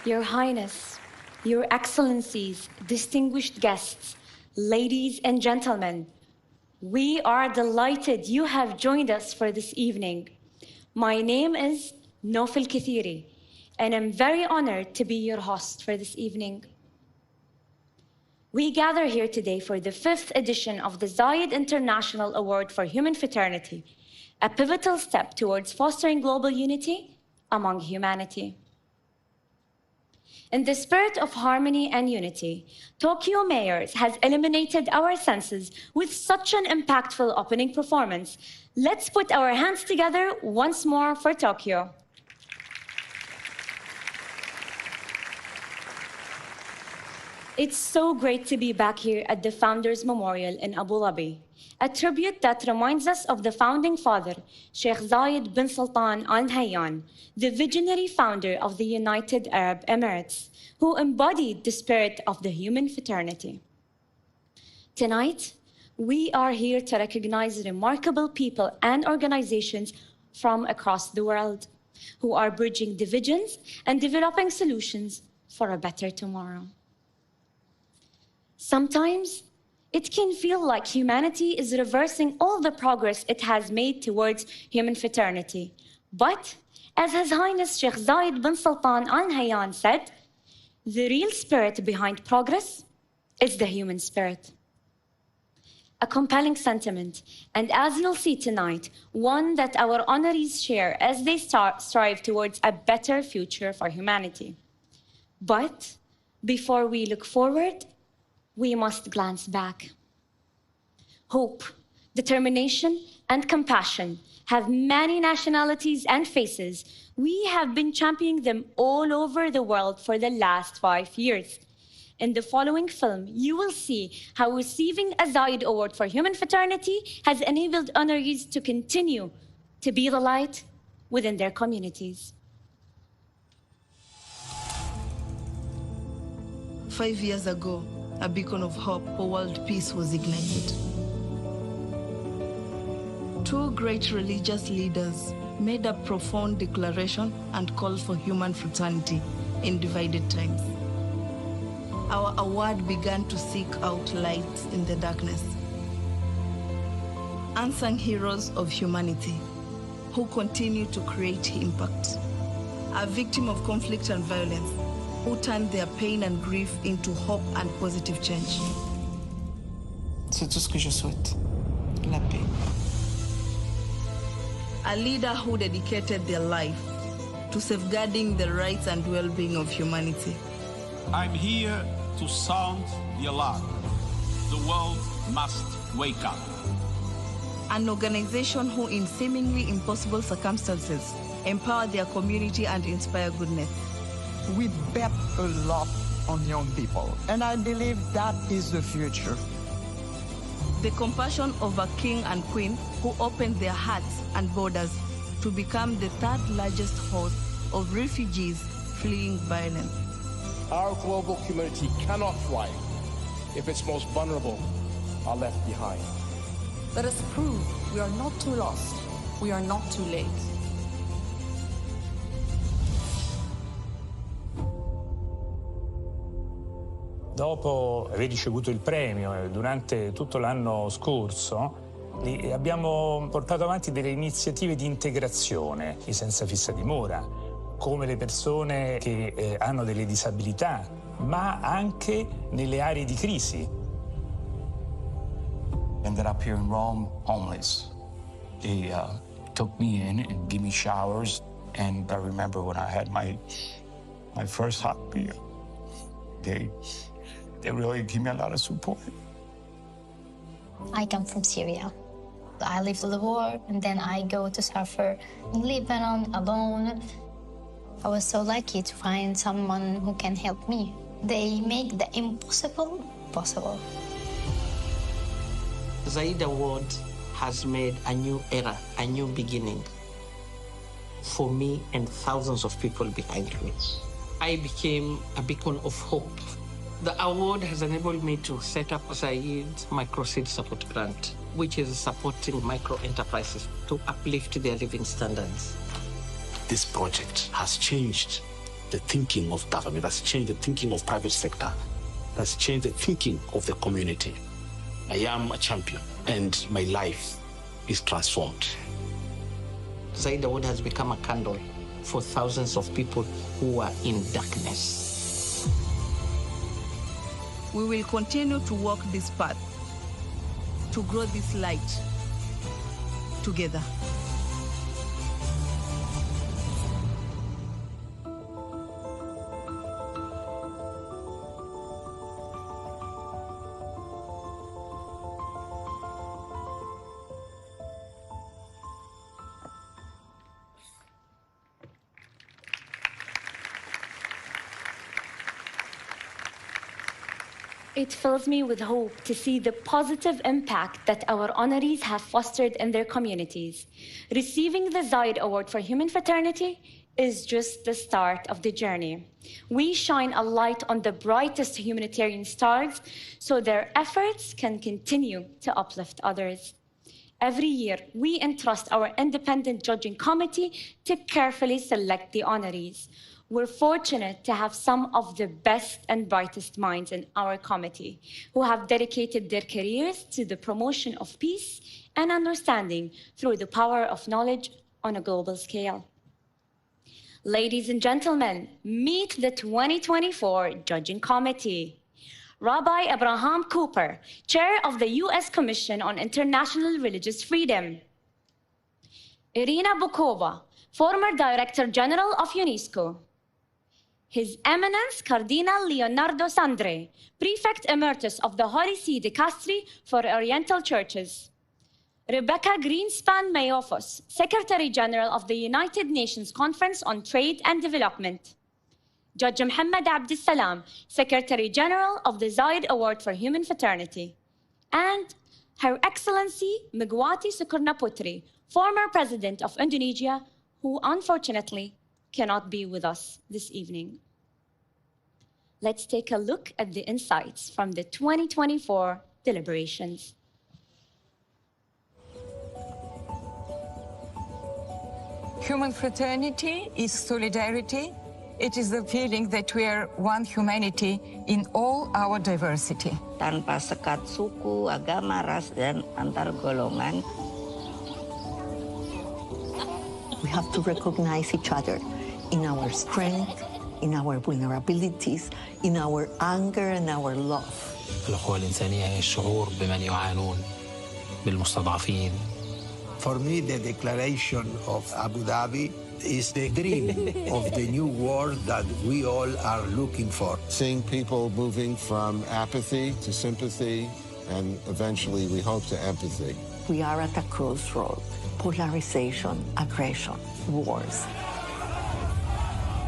Your Highness, Your Excellencies, distinguished guests, ladies and gentlemen, we are delighted you have joined us for this evening. My name is Nofil Kathiri, and I'm very honored to be your host for this evening. We gather here today for the 5th edition of the Zayed International Award for Human Fraternity, a pivotal step towards fostering global unity among humanity. In the spirit of harmony and unity, Tokyo Mayors has illuminated our senses with such an impactful opening performance. Let's put our hands together once more for Tokyo. It's so great to be back here at the Founders Memorial in Abu Dhabi, a tribute that reminds us of the founding father, Sheikh Zayed bin Sultan Al Nahyan, the visionary founder of the United Arab Emirates, who embodied the spirit of the human fraternity. Tonight, we are here to recognize remarkable people and organizations from across the world who are bridging divisions and developing solutions for a better tomorrow. Sometimes, it can feel like humanity is reversing all the progress it has made towards human fraternity. But, as His Highness Sheikh Zayed bin Sultan Al Nahyan said, the real spirit behind progress is the human spirit. A compelling sentiment, and as you'll see tonight, one that our honorees share as they strive towards a better future for humanity. But, before we look forward, we must glance back. Hope, determination, and compassion have many nationalities and faces. We have been championing them all over the world for the last 5 years. In the following film, you will see how receiving a Zayed Award for Human Fraternity has enabled honorees to continue to be the light within their communities. 5 years ago, a beacon of hope for world peace was ignited. 2 great religious leaders made a profound declaration and call for human fraternity in divided times. Our award began to seek out light in the darkness. Unsung heroes of humanity who continue to create impact. A victim of conflict and violence who turned their pain and grief into hope and positive change. C'est tout ce que je souhaite, la paix. A leader who dedicated their life to safeguarding the rights and well-being of humanity. I'm here to sound the alarm. The world must wake up. An organization who, in seemingly impossible circumstances, empower their community and inspire goodness. We bet a lot on young people, and I believe that is the future. The compassion of a king and queen who opened their hearts and borders to become the 3rd largest host of refugees fleeing violence. Our global community cannot thrive if its most vulnerable are left behind. Let us prove we are not too lost, we are not too late. Dopo aver ricevuto il premio durante tutto l'anno scorso, abbiamo portato avanti delle iniziative di integrazione, i senza fissa dimora, come le persone che hanno delle disabilità, ma anche nelle aree di crisi. Ended up here in Rome, homeless. They took me in and gave me showers, and I remember when I had my first hot meal, they really gave me a lot of support. I come from Syria. I lived through the war, and then I go to suffer in Lebanon alone. I was so lucky to find someone who can help me. They make the impossible possible. The Zayed Award has made a new era, a new beginning for me and thousands of people behind me. I became a beacon of hope. The award has enabled me to set up Zayed Microseed Support Grant, which is supporting micro-enterprises to uplift their living standards. This project has changed the thinking of government, that's changed the thinking of private sector, that's changed the thinking of the community. I am a champion, and my life is transformed. Zaid Award has become a candle for thousands of people who are in darkness. We will continue to walk this path, to grow this light together. It fills me with hope to see the positive impact that our honorees have fostered in their communities. Receiving the Zaid Award for Human Fraternity is just the start of the journey. We shine a light on the brightest humanitarian stars so their efforts can continue to uplift others. Every year, we entrust our independent judging committee to carefully select the honorees. We're fortunate to have some of the best and brightest minds in our committee who have dedicated their careers to the promotion of peace and understanding through the power of knowledge on a global scale. Ladies and gentlemen, meet the 2024 Judging Committee. Rabbi Abraham Cooper, Chair of the U.S. Commission on International Religious Freedom. Irina Bukova, former Director General of UNESCO. His Eminence Cardinal Leonardo Sandre, Prefect Emeritus of the Holy See Dicastery for Oriental Churches. Rebecca Greenspan Mayofos, Secretary General of the United Nations Conference on Trade and Development. Judge Mohammed Abdussalam, Secretary General of the Zaid Award for Human Fraternity. And Her Excellency Megawati Sukarnoputri, former President of Indonesia, who unfortunately cannot be with us this evening. Let's take a look at the insights from the 2024 deliberations. Human fraternity is solidarity. It is the feeling that we are one humanity in all our diversity. Tanpa sekat suku, agama, ras, dan antar golongan. We have to recognize each other in our strength, in our vulnerabilities, in our anger and our love. الأخوة الإنسانية هي الشعور بمن يعانون بالمستضعفين. For me, the declaration of Abu Dhabi is the dream of the new world that we all are looking for. Seeing people moving from apathy to sympathy and eventually, we hope, to empathy. We are at a crossroad. Polarization, aggression, wars.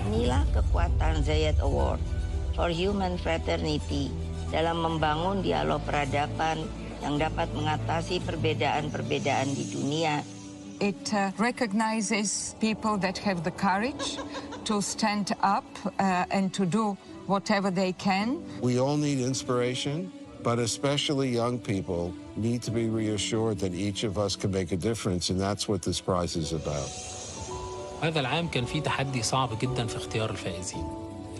Inilah kekuatan Zaid Award for Human Fraternity dalam membangun dialog peradaban yang dapat mengatasi perbedaan-perbedaan di dunia. It recognizes people that have the courage to stand up and to do whatever they can. We all need inspiration, but especially young people need to be reassured that each of us can make a difference, and that's what this prize is about. هذا العام كان فيه تحدي صعب جدا في اختيار الفائزين.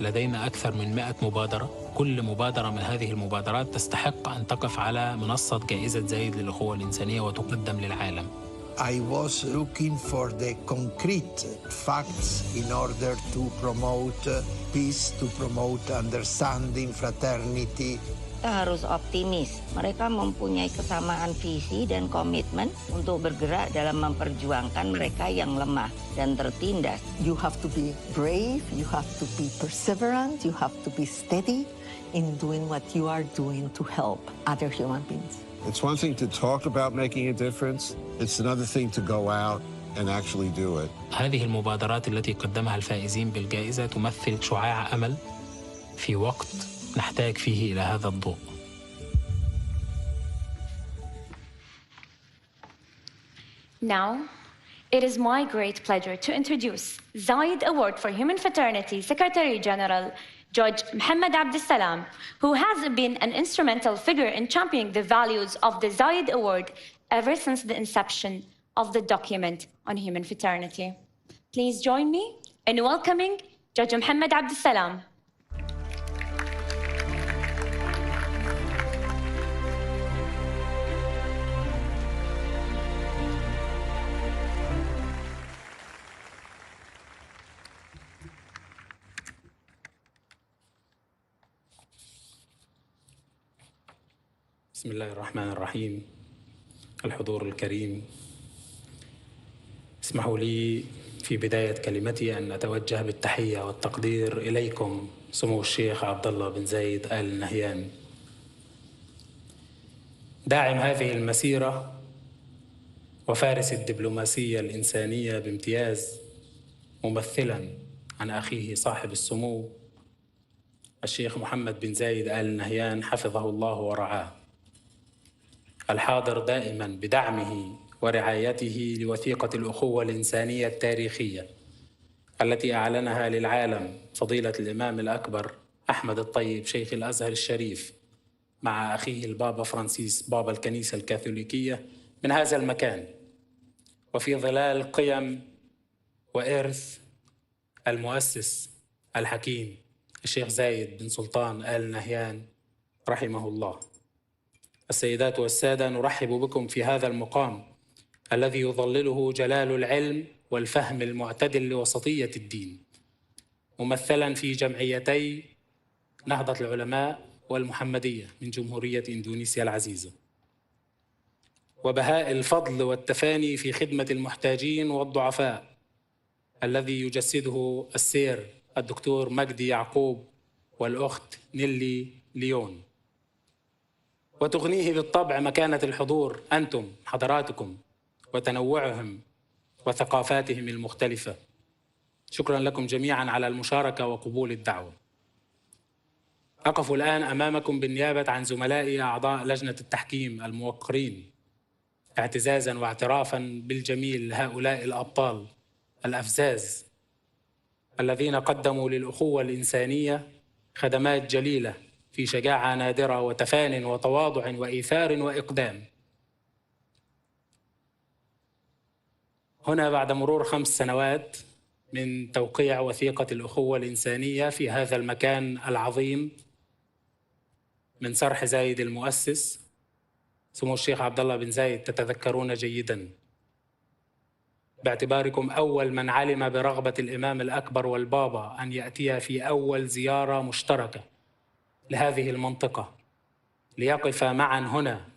لدينا أكثر من 100 مبادرة. كل مبادرة من هذه المبادرات تستحق أن تقف على منصة جائزة زايد للأخوة الإنسانية وتقدم للعالم. I was looking for the concrete facts in order to promote peace, to promote understanding, fraternity. Kita harus optimis. Mereka mempunyai kesamaan visi dan komitmen untuk bergerak dalam memperjuangkan mereka yang lemah dan tertindas. You have to be brave, you have to be perseverant, you have to be steady in doing what you are doing to help other human beings. It's one thing to talk about making a difference. It's another thing to go out and actually do it. هذه المبادرات التي قدمها الفائزين بالجائزة تمثل شعاع أمل في وقت نحتاج فيه إلى هذا الضوء. Now, it is my great pleasure to introduce Zaid Award for Human Fraternity Secretary General Judge Mohammed Abdussalam, who has been an instrumental figure in championing the values of the Zaid Award ever since the inception of the document on human fraternity. Please join me in welcoming جاج محمد عبد السلام. بسم الله الرحمن الرحيم. الحضور الكريم، اسمحوا لي في بداية كلمتي أن أتوجه بالتحية والتقدير إليكم سمو الشيخ عبد الله بن زايد آل نهيان، داعم هذه المسيرة وفارس الدبلوماسية الإنسانية بامتياز، ممثلا عن أخيه صاحب السمو الشيخ محمد بن زايد آل نهيان حفظه الله ورعاه، الحاضر دائما بدعمه ورعايته لوثيقة الأخوة الإنسانية التاريخية التي أعلنها للعالم فضيلة الإمام الأكبر أحمد الطيب شيخ الأزهر الشريف مع أخيه البابا فرانسيس بابا الكنيسة الكاثوليكية من هذا المكان، وفي ظلال قيم وإرث المؤسس الحكيم الشيخ زايد بن سلطان آل نهيان رحمه الله. السيدات والسادة، نرحب بكم في هذا المقام الذي يظلله جلال العلم والفهم المعتدل لوسطية الدين، ممثلا في جمعيتي نهضة العلماء والمحمدية من جمهورية إندونيسيا العزيزة، وبهاء الفضل والتفاني في خدمة المحتاجين والضعفاء الذي يجسده السير الدكتور مجدي يعقوب والأخت نيلي ليون، وتغنيه بالطبع مكانة الحضور أنتم حضراتكم وتنوعهم وثقافاتهم المختلفة. شكرا لكم جميعا على المشاركة وقبول الدعوة. أقف الآن أمامكم بالنيابة عن زملائي أعضاء لجنة التحكيم الموقرين، اعتزازا واعترافا بالجميل لهؤلاء الأبطال الأفزاز الذين قدموا للأخوة الإنسانية خدمات جليلة في شجاعة نادرة وتفان وتواضع وإيثار وإقدام. هنا بعد مرور 5 سنوات من توقيع وثيقة الأخوة الإنسانية في هذا المكان العظيم من صرح زايد المؤسس، سمو الشيخ عبد الله بن زايد تتذكرون جيداً باعتباركم أول من علم برغبة الإمام الأكبر والبابا أن يأتي في أول زيارة مشتركة لهذه المنطقة ليقف معا هنا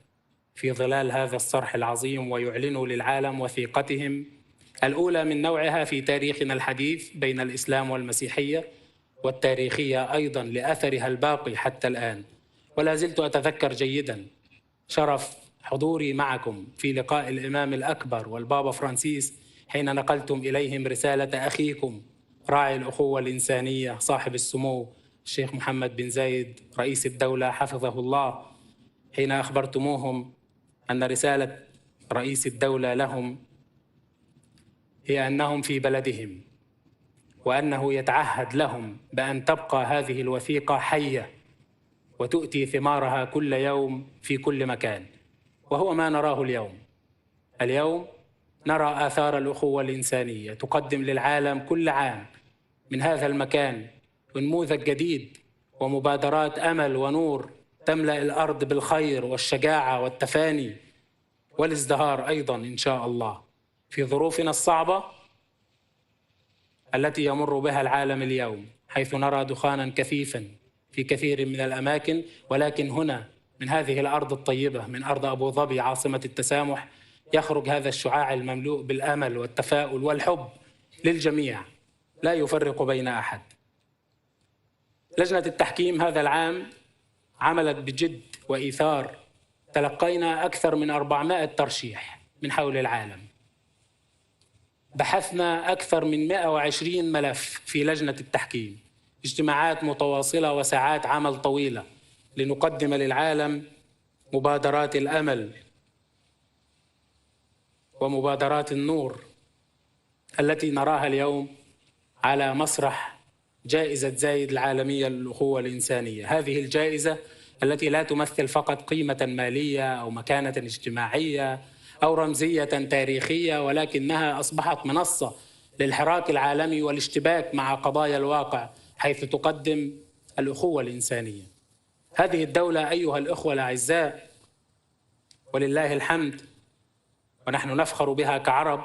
في ظلال هذا الصرح العظيم ويعلنوا للعالم وثيقتهم الأولى من نوعها في تاريخنا الحديث بين الإسلام والمسيحية، والتاريخية أيضا لأثرها الباقي حتى الآن. ولا زلت أتذكر جيدا شرف حضوري معكم في لقاء الإمام الأكبر والبابا فرانسيس حين نقلتم إليهم رسالة أخيكم راعي الأخوة الإنسانية صاحب السمو الشيخ محمد بن زايد رئيس الدولة حفظه الله، حين أخبرتموهم أن رسالة رئيس الدولة لهم هي أنهم في بلدهم، وأنه يتعهد لهم بأن تبقى هذه الوثيقة حية وتؤتي ثمارها كل يوم في كل مكان. وهو ما نراه اليوم. اليوم نرى آثار الأخوة الإنسانية تقدم للعالم كل عام من هذا المكان نموذج جديد ومبادرات أمل ونور تملأ الأرض بالخير والشجاعة والتفاني والازدهار أيضا إن شاء الله في ظروفنا الصعبة التي يمر بها العالم اليوم، حيث نرى دخانا كثيفا في كثير من الأماكن، ولكن هنا من هذه الأرض الطيبة من أرض أبو ظبي عاصمة التسامح يخرج هذا الشعاع المملوء بالأمل والتفاؤل والحب للجميع لا يفرق بين أحد. لجنة التحكيم هذا العام عملت بجد وإيثار، تلقينا أكثر من 400 ترشيح من حول العالم، بحثنا أكثر من 120 ملف في لجنة التحكيم، اجتماعات متواصلة وساعات عمل طويلة لنقدم للعالم مبادرات الأمل ومبادرات النور التي نراها اليوم على مسرح جائزة زايد العالمية للأخوة الإنسانية. هذه الجائزة التي لا تمثل فقط قيمة مالية أو مكانة اجتماعية أو رمزية تاريخية، ولكنها أصبحت منصة للحراك العالمي والاشتباك مع قضايا الواقع حيث تقدم الأخوة الإنسانية. هذه الدولة أيها الأخوة الأعزاء ولله الحمد ونحن نفخر بها كعرب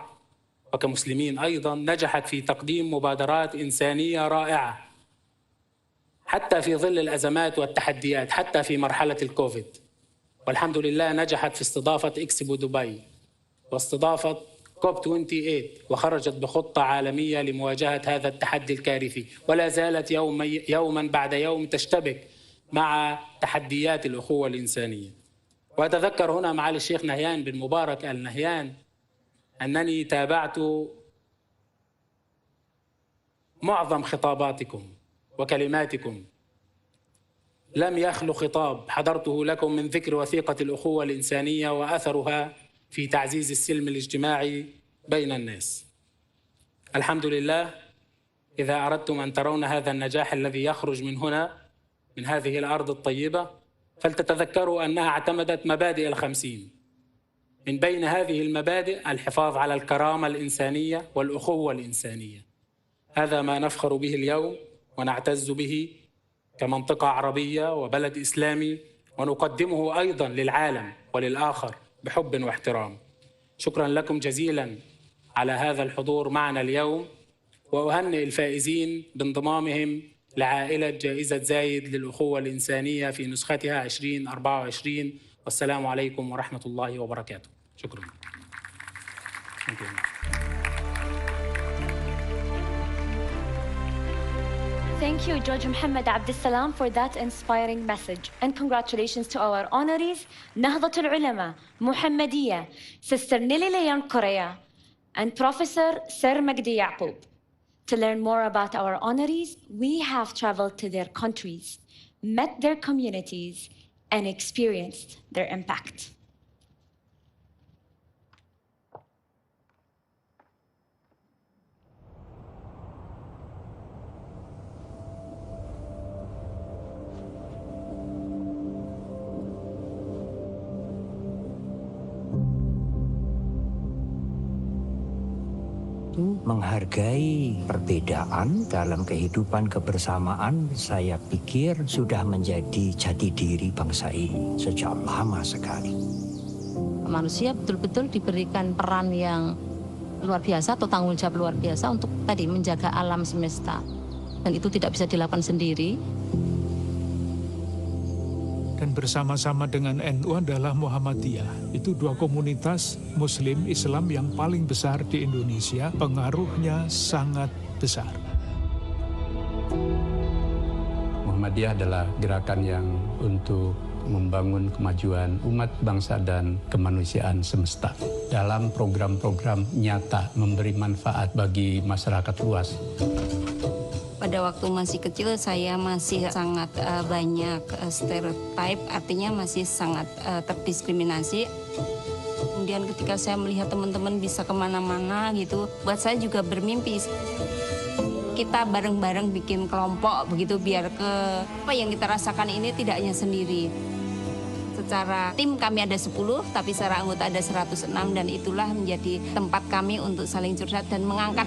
وكمسلمين أيضا، نجحت في تقديم مبادرات إنسانية رائعة حتى في ظل الأزمات والتحديات، حتى في مرحلة الكوفيد. والحمد لله نجحت في استضافة إكسبو دبي واستضافة كوب 28 وخرجت بخطة عالمية لمواجهة هذا التحدي الكارثي، ولا زالت يوما بعد يوم تشتبك مع تحديات الأخوة الإنسانية. وأتذكر هنا معالي الشيخ نهيان بن مبارك آل نهيان أنني تابعت معظم خطاباتكم وكلماتكم، لم يخلو خطاب حضرته لكم من ذكر وثيقة الأخوة الإنسانية وأثرها في تعزيز السلم الاجتماعي بين الناس. الحمد لله، إذا أردتم أن ترون هذا النجاح الذي يخرج من هنا من هذه الأرض الطيبة فلتتذكروا أنها اعتمدت مبادئ ال50. من بين هذه المبادئ الحفاظ على الكرامة الإنسانية والأخوة الإنسانية. هذا ما نفخر به اليوم ونعتز به كمنطقة عربية وبلد إسلامي، ونقدمه أيضا للعالم وللآخر بحب واحترام. شكرا لكم جزيلا على هذا الحضور معنا اليوم، وأهنئ الفائزين بانضمامهم لعائلة جائزة زايد للأخوة الإنسانية في نسختها 2024. والسلام عليكم ورحمة الله وبركاته. شكرا. Thank you, Judge Mohammed Abdessalam, for that inspiring message. And congratulations to our honorees, Nahdatul Ulama, Muhammadiyya, Sister Nili Leon Korea, and Professor Sir Magdi Yaqub. To learn more about our honorees, we have traveled to their countries, met their communities, and experienced their impact. Menghargai perbedaan dalam kehidupan kebersamaan, saya pikir sudah menjadi jati diri bangsa ini sejak lama sekali. Manusia betul-betul diberikan peran yang luar biasa atau tanggung jawab luar biasa untuk tadi menjaga alam semesta. Dan itu tidak bisa dilakukan sendiri. Dan bersama-sama dengan NU adalah Muhammadiyah. Itu dua komunitas Muslim Islam yang paling besar di Indonesia. Pengaruhnya sangat besar. Muhammadiyah adalah gerakan yang untuk membangun kemajuan umat bangsa dan kemanusiaan semesta. Dalam program-program nyata memberi manfaat bagi masyarakat luas. Pada waktu masih kecil saya masih sangat banyak stereotip, artinya masih sangat terdiskriminasi. Kemudian ketika saya melihat teman-teman bisa kemana-mana gitu, buat saya juga bermimpi. Kita bareng-bareng bikin kelompok begitu biar apa yang kita rasakan ini tidak hanya sendiri. Secara tim kami ada 10, tapi secara anggota ada 106 dan itulah menjadi tempat kami untuk saling curhat dan mengangkat.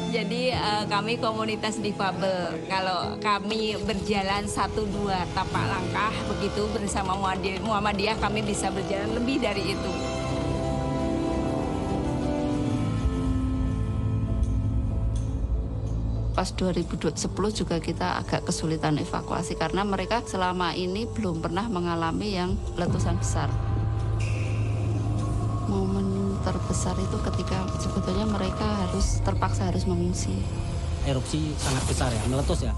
Jadi kami komunitas difabel. Kalau kami berjalan 1-2 tapak langkah begitu bersama Muhammadiyah kami bisa berjalan lebih dari itu. Pas 2010 juga kita agak kesulitan evakuasi karena mereka selama ini belum pernah mengalami yang letusan besar. Momen terbesar itu ketika sebetulnya mereka terpaksa harus mengungsi. Erupsi sangat besar ya, meletus ya.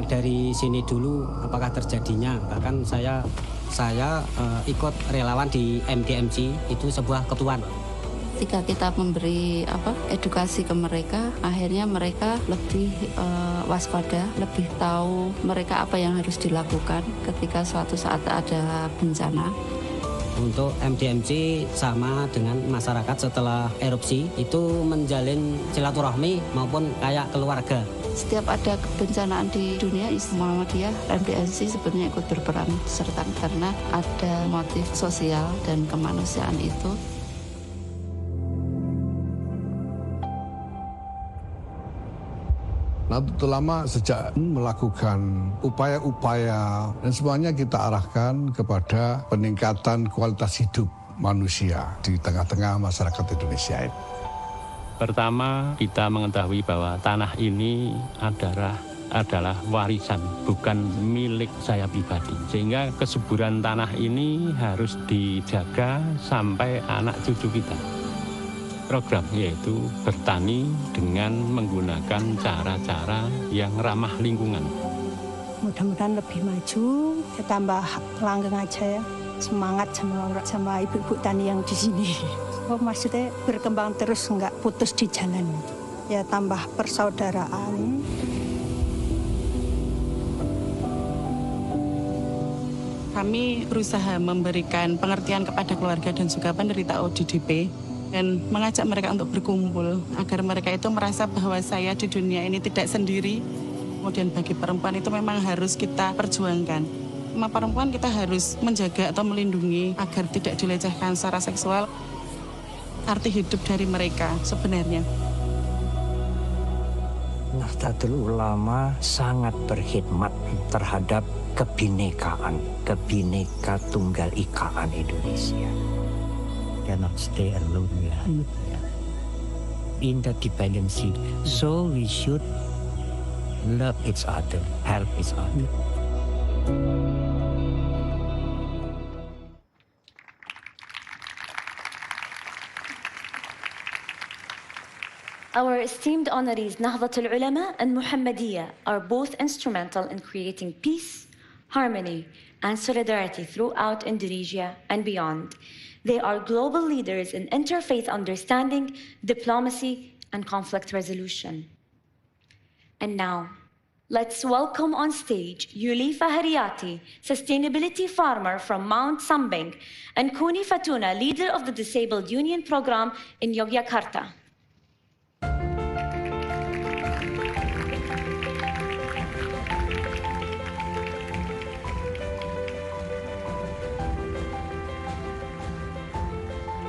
Dari sini dulu apakah terjadinya, bahkan saya ikut relawan di MDMC, itu sebuah ketuan. Ketika kita memberi edukasi ke mereka, akhirnya mereka lebih waspada, lebih tahu mereka apa yang harus dilakukan ketika suatu saat ada bencana. Untuk MDMC sama dengan masyarakat setelah erupsi itu menjalin silaturahmi maupun kayak keluarga. Setiap ada kebencanaan di dunia, Muhammadiyah, MDMC sebenarnya ikut berperan serta karena ada motif sosial dan kemanusiaan itu. Nahdlatul Ulama sejak melakukan upaya-upaya dan semuanya kita arahkan kepada peningkatan kualitas hidup manusia di tengah-tengah masyarakat Indonesia ini. Pertama, kita mengetahui bahwa tanah ini adalah warisan, bukan milik saya pribadi. Sehingga kesuburan tanah ini harus dijaga sampai anak cucu kita. Program yaitu bertani dengan menggunakan cara-cara yang ramah lingkungan. Mudah-mudahan lebih maju, ya tambah langgeng aja ya. Semangat sama ibu-ibu tani yang di sini. Oh, maksudnya berkembang terus, nggak putus di jalan. Ya tambah persaudaraan. Kami berusaha memberikan pengertian kepada keluarga dan juga penderita ODDP dan mengajak mereka untuk berkumpul agar mereka itu merasa bahwa saya di dunia ini tidak sendiri. Kemudian bagi perempuan itu memang harus kita perjuangkan. Sama perempuan kita harus menjaga atau melindungi agar tidak dilecehkan secara seksual. Arti hidup dari mereka sebenarnya. Nahdlatul Ulama sangat berkhidmat terhadap kebhinekaan tunggal ikaan Indonesia. Cannot stay alone in the dependency. So we should love each other, help each other. Our esteemed honorees Nahdlatul Ulama and Muhammadiyah are both instrumental in creating peace, harmony, and solidarity throughout Indonesia and beyond. They are global leaders in interfaith understanding, diplomacy, and conflict resolution. And now, let's welcome on stage Yulifa Hariyati, sustainability farmer from Mount Sambing, and Kuni Fatuna, leader of the Disabled Union Program in Yogyakarta.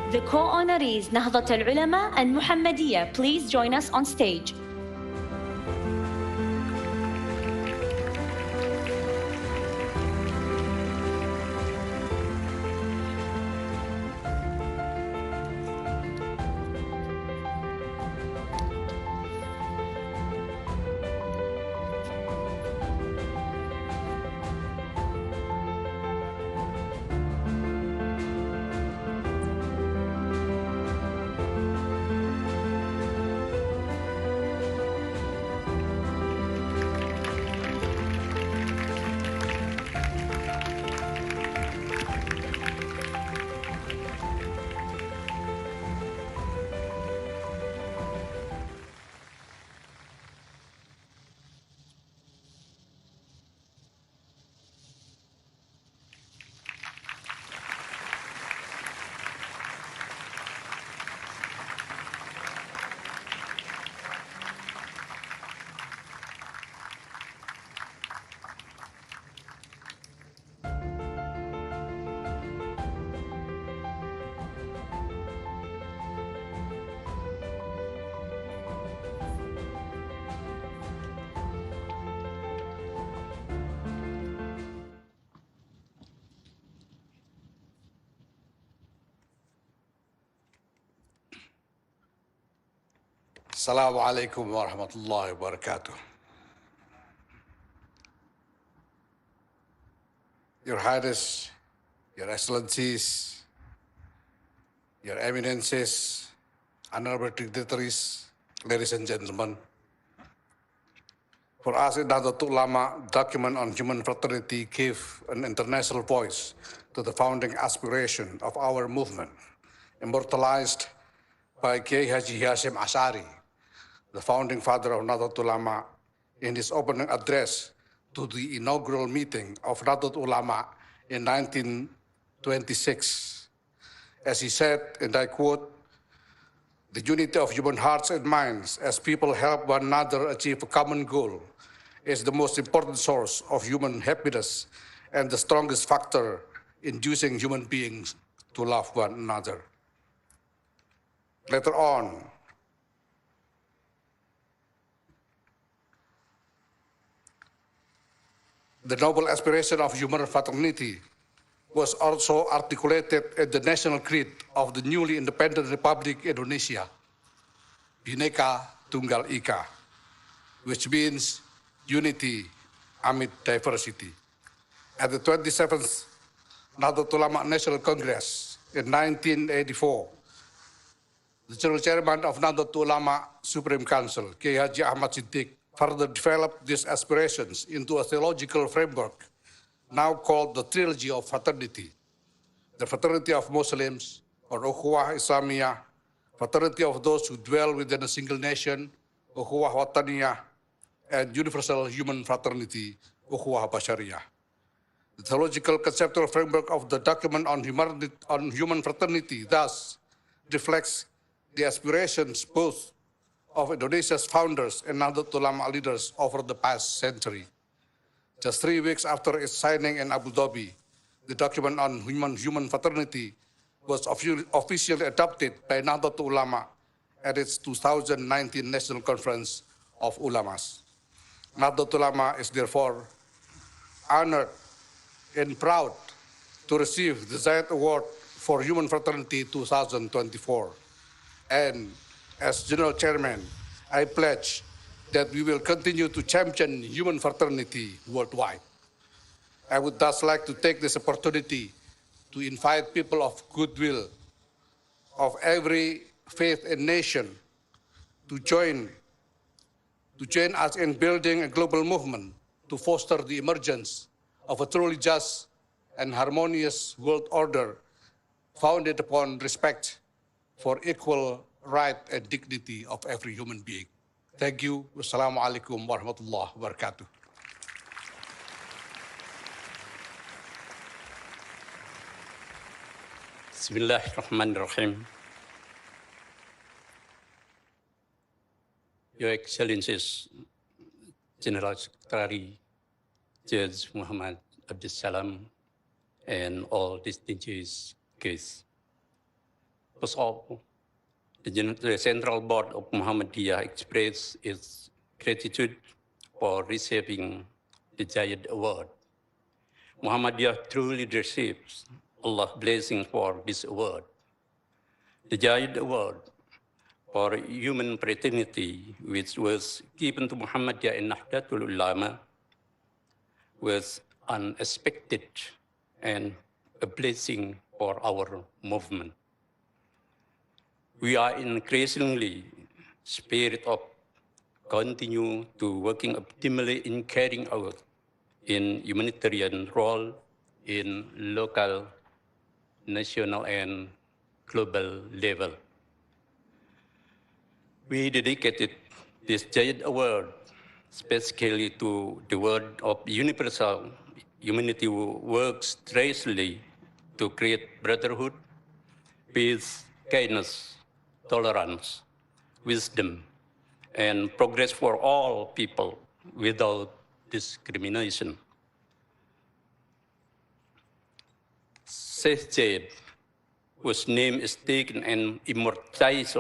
The co-honorees Nahdlatul Ulama and Muhammadiyah, please join us on stage. Assalamualaikum warahmatullahi wabarakatuh. Your Highness, Your Excellencies, Your Eminences, honorable dignitaries, ladies and gentlemen. For us, Nahdlatul Ulama document on human fraternity gave an international voice to the founding aspiration of our movement, immortalized by Kiai Haji Hashim Ash'ari, the founding father of Nahdlatul Ulama, in his opening address to the inaugural meeting of Nahdlatul Ulama in 1926. As he said, and I quote, The unity of human hearts and minds as people help one another achieve a common goal is the most important source of human happiness and the strongest factor inducing human beings to love one another. Later on, the noble aspiration of human fraternity was also articulated in the national creed of the newly independent Republic Indonesia, Bhinneka Tunggal Ika, which means unity amid diversity. At the 27th Nahdlatul Ulama National Congress in 1984, the General Chairman of Nahdlatul Ulama Supreme Council, Kiai Haji Ahmad Siddiq, further developed these aspirations into a theological framework now called the Trilogy of Fraternity: the fraternity of Muslims, or Ukhuwah Islamiyah, fraternity of those who dwell within a single nation, Ukhuwah Wataniyah, and universal human fraternity, Ukhuwah Bashariyah. The theological conceptual framework of the document on human fraternity thus reflects the aspirations both of Indonesia's founders and Nahdlatul Ulama leaders over the past century. Just 3 weeks after its signing in Abu Dhabi, the document on human fraternity was officially adopted by Nahdlatul Ulama at its 2019 National Conference of Ulamas. Nahdlatul Ulama is therefore honored and proud to receive the Zayed Award for Human Fraternity 2024. And as General Chairman, I pledge that we will continue to champion human fraternity worldwide. I would thus like to take this opportunity to invite people of goodwill of every faith and nation to join us in building a global movement to foster the emergence of a truly just and harmonious world order founded upon respect for equal right and dignity of every human being. Thank you. Wassalamu alaikum warahmatullahi wabarakatuh. Bismillahirrahmanirrahim. Your Excellencies, General Secretary Judge Muhammad Abdul Salam, and all distinguished guests. First of all, the Central Board of Muhammadiyah expresses its gratitude for receiving the Zayed Award. Muhammadiyah truly receives Allah's blessing for this award. The Zayed Award for Human Fraternity, which was given to Muhammadiyah and Nahdlatul Ulama, was unexpected and a blessing for our movement. We are increasingly spirit of continue to working optimally in carrying out in humanitarian role in local, national, and global level. We dedicated this Zayed Award specifically to the word of universal humanity who works tirelessly to create brotherhood, peace, kindness, tolerance, wisdom, and progress for all people without discrimination. Sheikh Zaid, whose name is taken and immortalized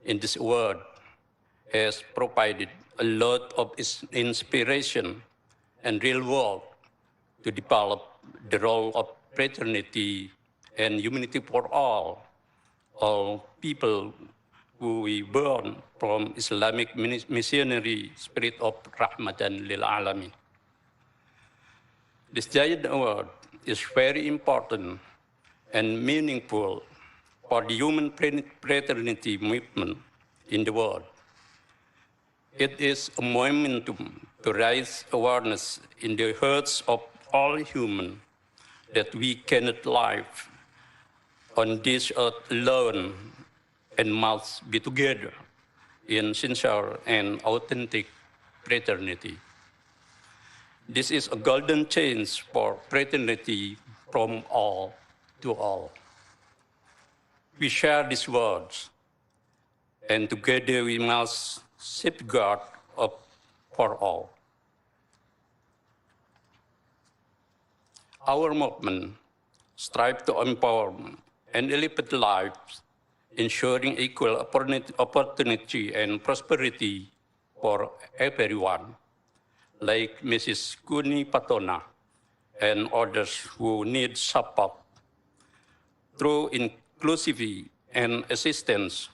in this award, has provided a lot of inspiration and real work to develop the role of fraternity and humanity for all people who we born from Islamic missionary spirit of Rahmatan lil Alamin. This Zayed Award is very important and meaningful for the human fraternity movement in the world. It is a momentum to raise awareness in the hearts of all humans that we cannot live on this earth alone and must be together in sincere and authentic fraternity. This is a golden chance for fraternity from all to all. We share these words and together we must safeguard for all. Our movement strives to empower and elevate lives, ensuring equal opportunity and prosperity for everyone, like Mrs. Kuni Patona and others who need support. Through inclusivity and assistance,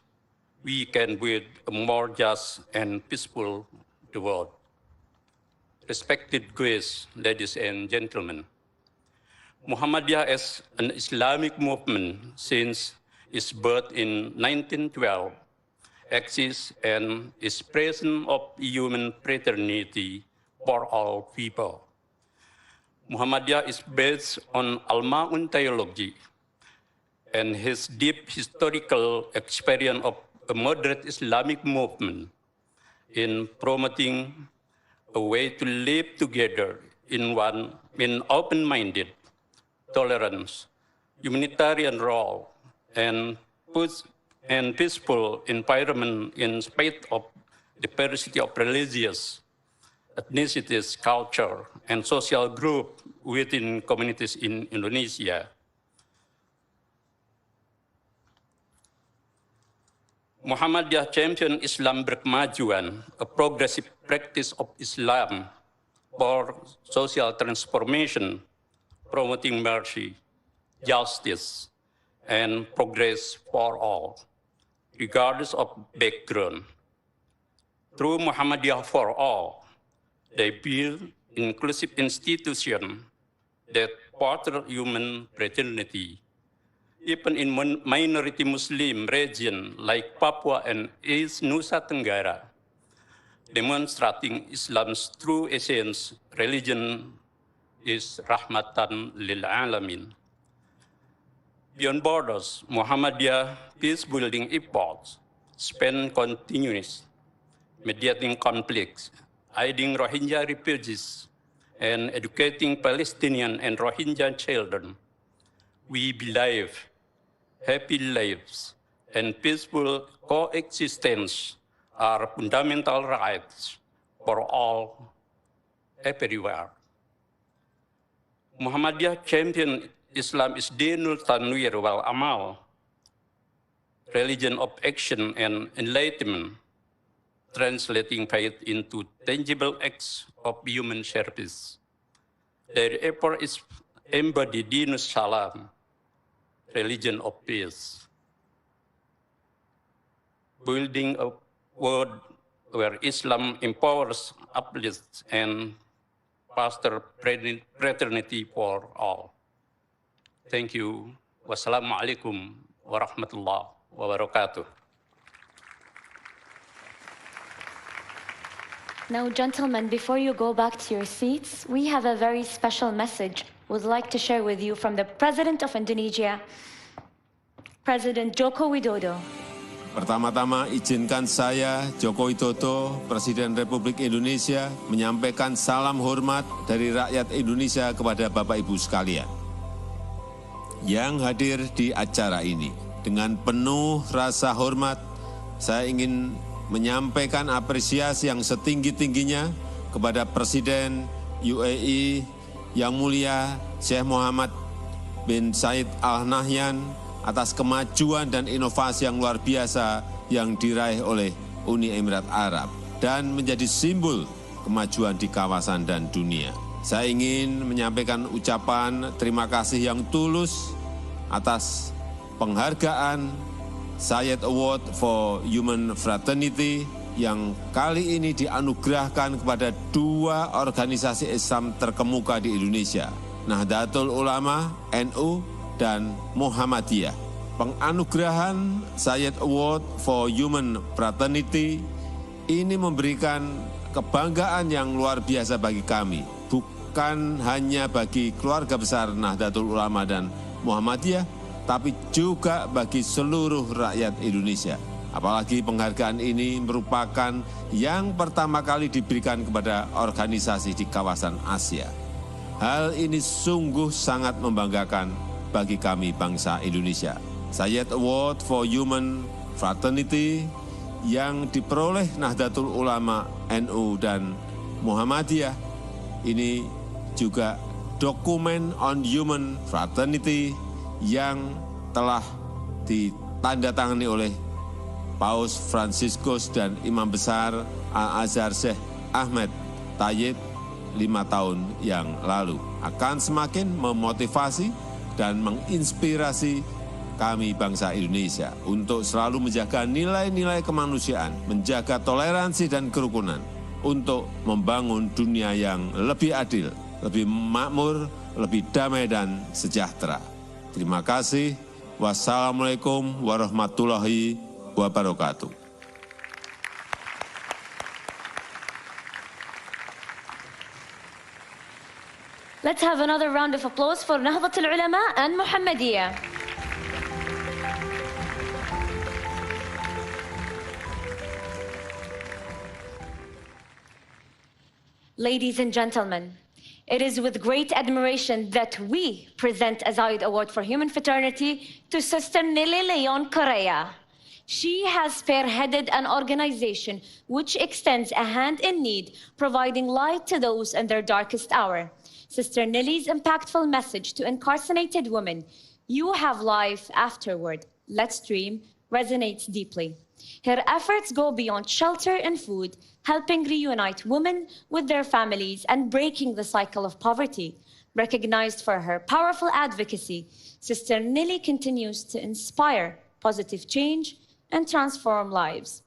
we can build a more just and peaceful world. Respected guests, ladies and gentlemen, Muhammadiyah as an Islamic movement since its birth in 1912 exists and is present of human fraternity for all people. Muhammadiyah is based on Al-Ma'un theology and his deep historical experience of a moderate Islamic movement in promoting a way to live together in open-minded, tolerance, humanitarian role, and peaceful environment in spite of diversity of religious, ethnicities, culture, and social group within communities in Indonesia. Muhammadiyah champion Islam berkemajuan, a progressive practice of Islam for social transformation, promoting mercy, justice, and progress for all, regardless of background. Through Muhammadiyah for all, they build inclusive institutions that foster human fraternity, even in minority Muslim regions like Papua and East Nusa Tenggara, demonstrating Islam's true essence. Religion is rahmatan lil alamin. Beyond borders, Muhammadiyah peace-building efforts span continuous, mediating conflicts, aiding Rohingya refugees, and educating Palestinian and Rohingya children. We believe happy lives and peaceful coexistence are fundamental rights for all, everywhere. Muhammadiyah champion Islam is dinul tanwir wal amal, religion of action and enlightenment, translating faith into tangible acts of human service. Their effort is embodied dinus salam, religion of peace, building a world where Islam empowers, uplifts, and fosters fraternity for all. Thank you. Wassalamualaikum warahmatullahi wabarakatuh. Now, gentlemen, before you go back to your seats, we have a very special message we'd like to share with you from the President of Indonesia, President Joko Widodo. Pertama-tama izinkan saya, Joko Widodo, Presiden Republik Indonesia, menyampaikan salam hormat dari rakyat Indonesia kepada Bapak Ibu sekalian yang hadir di acara ini. Dengan penuh rasa hormat, saya ingin menyampaikan apresiasi yang setinggi-tingginya kepada Presiden UAE Yang Mulia Syekh Muhammad bin Zayed Al Nahyan atas kemajuan dan inovasi yang luar biasa yang diraih oleh Uni Emirat Arab dan menjadi simbol kemajuan di kawasan dan dunia. Saya ingin menyampaikan ucapan terima kasih yang tulus atas penghargaan Zayed Award for Human Fraternity yang kali ini dianugerahkan kepada dua organisasi Islam terkemuka di Indonesia, Nahdlatul Ulama, NU, dan Muhammadiyah. Penganugerahan Zayed Award for Human Fraternity ini memberikan kebanggaan yang luar biasa bagi kami, bukan hanya bagi keluarga besar Nahdlatul Ulama dan Muhammadiyah, tapi juga bagi seluruh rakyat Indonesia. Apalagi penghargaan ini merupakan yang pertama kali diberikan kepada organisasi di kawasan Asia. Hal ini sungguh sangat membanggakan bagi kami bangsa Indonesia. Zayed Award for Human Fraternity yang diperoleh Nahdlatul Ulama, NU, dan Muhammadiyah ini juga dokumen on human fraternity yang telah ditandatangani oleh Paus Fransiskus dan Imam Besar Al-Azhar Syekh Ahmed Tayyib 5 tahun yang lalu. Akan semakin memotivasi dan menginspirasi kami bangsa Indonesia untuk selalu menjaga nilai-nilai kemanusiaan, menjaga toleransi dan kerukunan, untuk membangun dunia yang lebih adil, lebih makmur, lebih damai dan sejahtera. Terima kasih. Wassalamualaikum warahmatullahi wabarakatuh. Let's have another round of applause for Nahdlatul Ulama and Muhammadiyah. Ladies and gentlemen, it is with great admiration that we present a Zayed Award for Human Fraternity to Sister Nelly Leon Correa. She has spearheaded an organization which extends a hand in need, providing light to those in their darkest hour. Sister Nelly's impactful message to incarcerated women, "You have life afterward, let's dream," resonates deeply. Her efforts go beyond shelter and food, helping reunite women with their families and breaking the cycle of poverty. Recognized for her powerful advocacy, Sister Nelly continues to inspire positive change and transform lives.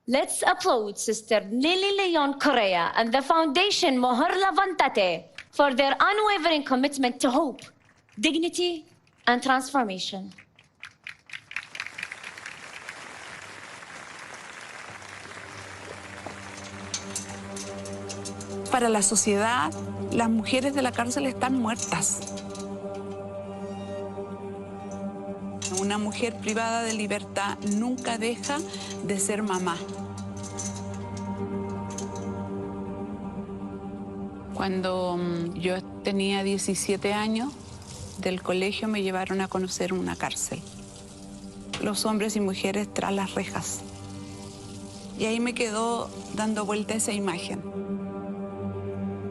Let's applaud Sister Nelly Leon Correa and the Foundation Mujer Levantate for their unwavering commitment to hope, dignity, and transformation. Para la sociedad, las mujeres de la cárcel están muertas. Una mujer privada de libertad nunca deja de ser mamá. Cuando yo tenía 17 años, del colegio me llevaron a conocer una cárcel. Los hombres y mujeres tras las rejas. Y ahí me quedó dando vuelta esa imagen.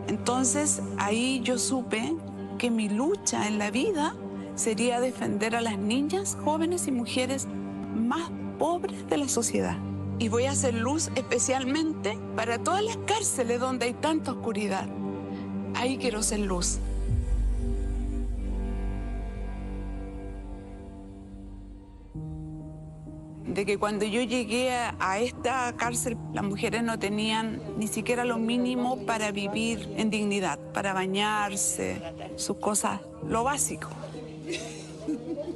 Entonces, ahí yo supe que mi lucha en la vida sería defender a las niñas, jóvenes y mujeres más pobres de la sociedad. Y voy a hacer luz especialmente para todas las cárceles donde hay tanta oscuridad. Ahí quiero ser luz. De que cuando yo llegué a esta cárcel, las mujeres no tenían ni siquiera lo mínimo para vivir en dignidad, para bañarse, sus cosas, lo básico.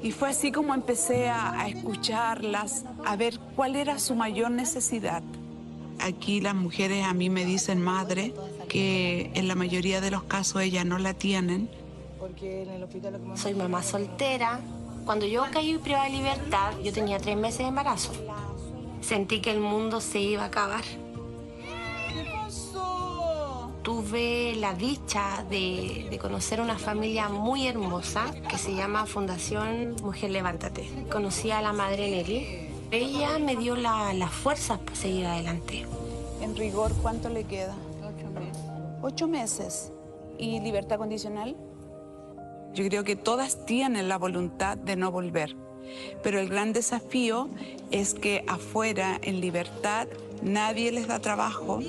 Y fue así como empecé a escucharlas, a ver cuál era su mayor necesidad. Aquí las mujeres a mí me dicen madre, que en la mayoría de los casos ellas no la tienen. Soy mamá soltera. Cuando yo caí privada de libertad, yo tenía 3 meses de embarazo. Sentí que el mundo se iba a acabar. Tuve la dicha de conocer una familia muy hermosa que se llama Fundación Mujer Levántate. Conocí a la madre Nelly. Ella me dio las fuerzas para seguir adelante. En rigor, ¿cuánto le queda? 8 meses. 8 meses. ¿Y libertad condicional? Yo creo que todas tienen la voluntad de no volver, pero el gran desafío es que afuera, en libertad, nadie les da trabajo,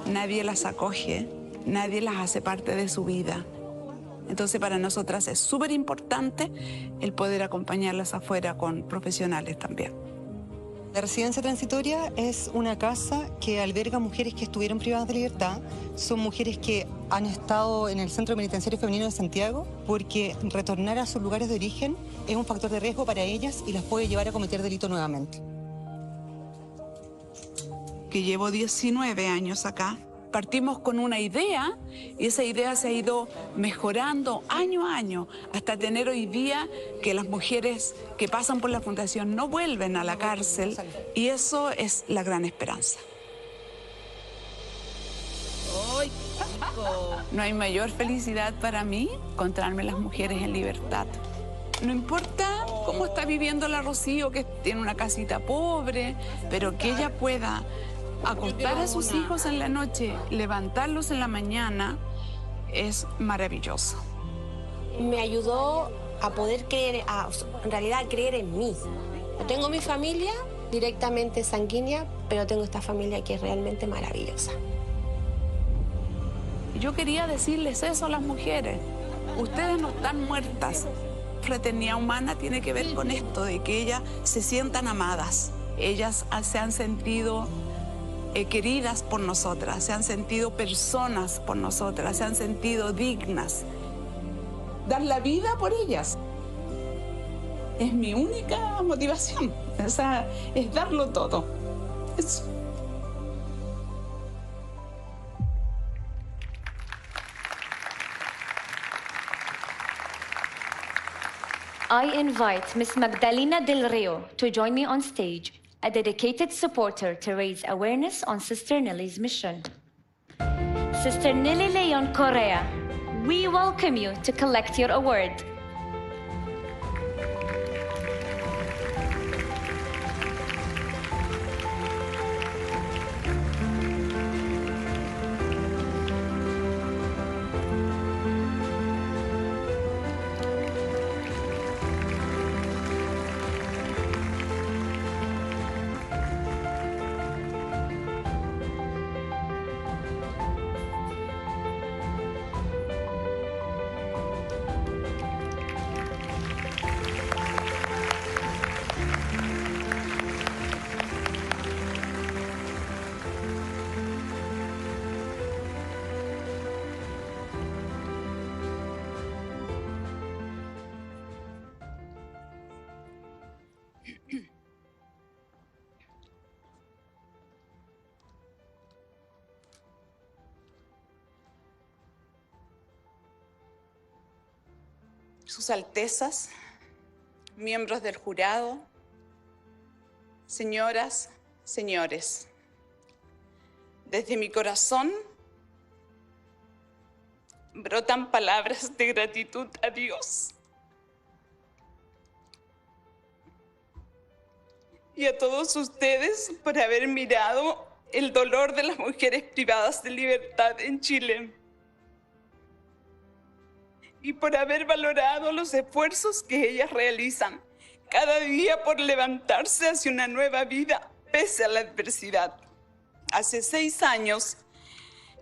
nadie las acoge, nadie las hace parte de su vida. Entonces, para nosotras es súper importante el poder acompañarlas afuera con profesionales también. La residencia transitoria es una casa que alberga mujeres que estuvieron privadas de libertad. Son mujeres que han estado en el Centro Penitenciario Femenino de Santiago porque retornar a sus lugares de origen es un factor de riesgo para ellas y las puede llevar a cometer delito nuevamente. Que llevo 19 años acá. Partimos con una idea y esa idea se ha ido mejorando año a año hasta tener hoy día que las mujeres que pasan por la fundación no vuelven a la cárcel y eso es la gran esperanza. No hay mayor felicidad para mí encontrarme las mujeres en libertad. No importa cómo está viviendo la Rocío, que tiene una casita pobre, pero que ella pueda acostar a sus hijos en la noche, levantarlos en la mañana, es maravilloso. Me ayudó a poder creer, en realidad creer en mí. Yo tengo mi familia directamente sanguínea, pero tengo esta familia que es realmente maravillosa. Yo quería decirles eso a las mujeres. Ustedes no están muertas. Fraternidad humana tiene que ver con esto, de que ellas se sientan amadas. Ellas se han sentido queridas por nosotras, se han sentido personas por nosotras, se han sentido dignas. Dar la vida por ellas es mi única motivación. O sea, es darlo todo. Eso. I invite Ms. Magdalena Del Rio to join me on stage, a dedicated supporter to raise awareness on Sister Nelly's mission. Sister Nelly Leon Correa, we welcome you to collect your award. Sus Altezas, miembros del jurado, señoras, señores, desde mi corazón brotan palabras de gratitud a Dios y a todos ustedes por haber mirado el dolor de las mujeres privadas de libertad en Chile y por haber valorado los esfuerzos que ellas realizan cada día por levantarse hacia una nueva vida pese a la adversidad. Hace 6 años,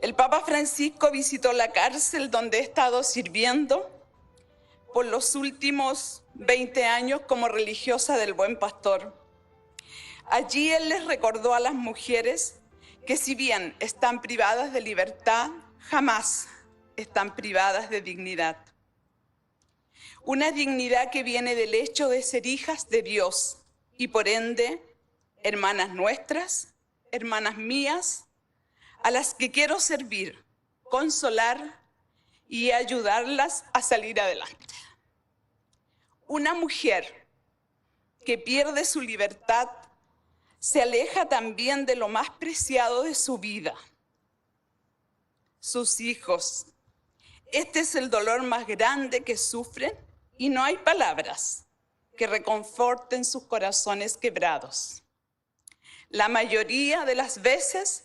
el Papa Francisco visitó la cárcel donde he estado sirviendo por los últimos 20 años como religiosa del Buen Pastor. Allí él les recordó a las mujeres que si bien están privadas de libertad, jamás están privadas de dignidad. Una dignidad que viene del hecho de ser hijas de Dios y por ende, hermanas nuestras, hermanas mías, a las que quiero servir, consolar y ayudarlas a salir adelante. Una mujer que pierde su libertad se aleja también de lo más preciado de su vida, sus hijos. Este es el dolor más grande que sufren y no hay palabras que reconforten sus corazones quebrados. La mayoría de las veces